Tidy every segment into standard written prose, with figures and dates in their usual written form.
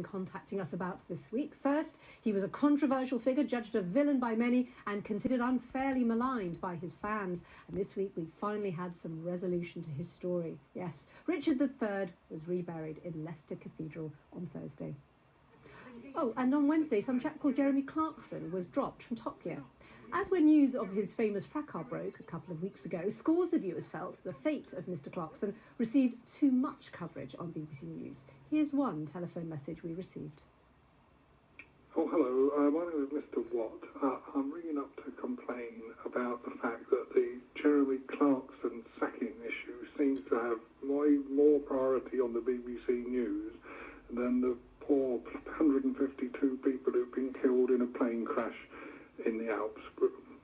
contacting us about this week. First, he was a controversial figure, judged a villain by many and considered unfairly maligned by his fans. And this week we finally had some resolution to his story. Yes, Richard III was reburied in Leicester Cathedral on Thursday. Oh, and on Wednesday, some chap called Jeremy Clarkson was dropped from Top Gear. As when news of his famous fracas broke a couple of weeks ago, scores of viewers felt the fate of Mr Clarkson received too much coverage on BBC News. Here's one telephone message we received. Oh, hello. My name is Mr Watt. I'm ringing up to complain about the fact that the Jeremy Clarkson sacking issue seems to have way more priority on the BBC News than the poor 152 people who've been killed in a plane crash in the Alps.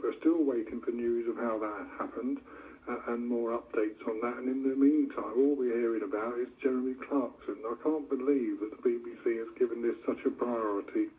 We're still waiting for news of how that happened and more updates on that. And in the meantime, all we're hearing about is Jeremy Clarkson. I can't believe that the BBC has given this such a priority.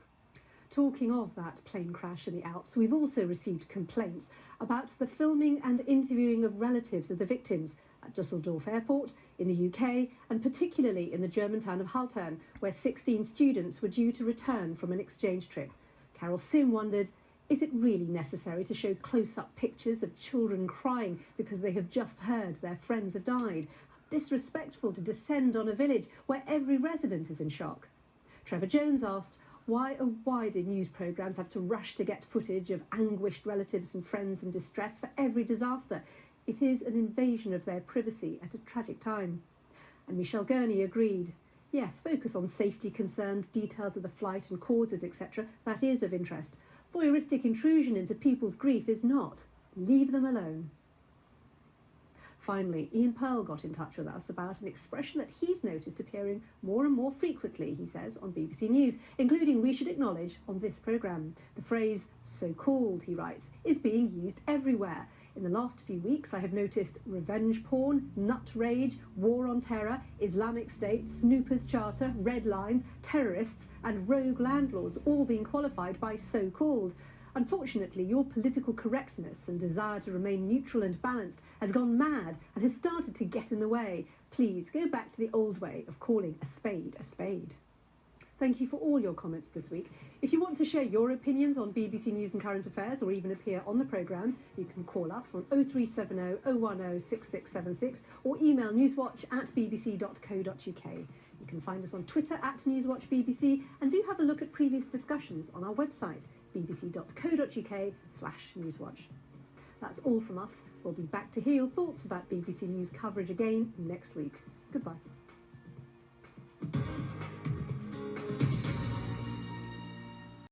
Talking of that plane crash in the Alps, we've also received complaints about the filming and interviewing of relatives of the victims at Düsseldorf Airport, in the UK, and particularly in the German town of Haltern, where 16 students were due to return from an exchange trip. Carol Sim wondered, is it really necessary to show close-up pictures of children crying because they have just heard their friends have died? Disrespectful to descend on a village where every resident is in shock. Trevor Jones asked, why do news programmes have to rush to get footage of anguished relatives and friends in distress for every disaster? It is an invasion of their privacy at a tragic time. And Michelle Gurney agreed. Yes, focus on safety concerns, details of the flight and causes, etc. That is of interest. Voyeuristic intrusion into people's grief is not. Leave them alone. Finally, Ian Pearl got in touch with us about an expression that he's noticed appearing more and more frequently, he says, on BBC News, including we should acknowledge on this programme. The phrase so-called, he writes, is being used everywhere. In the last few weeks, I have noticed revenge porn, nut rage, war on terror, Islamic State, Snoopers Charter, red lines, terrorists and rogue landlords all being qualified by so-called. Unfortunately, your political correctness and desire to remain neutral and balanced has gone mad and has started to get in the way. Please go back to the old way of calling a spade a spade. Thank you for all your comments this week. If you want to share your opinions on BBC News and Current Affairs or even appear on the programme, you can call us on 0370 010 6676 or email newswatch@bbc.co.uk. You can find us on Twitter @NewsWatchBBC and do have a look at previous discussions on our website, bbc.co.uk/newswatch. That's all from us. We'll be back to hear your thoughts about BBC News coverage again next week. Goodbye.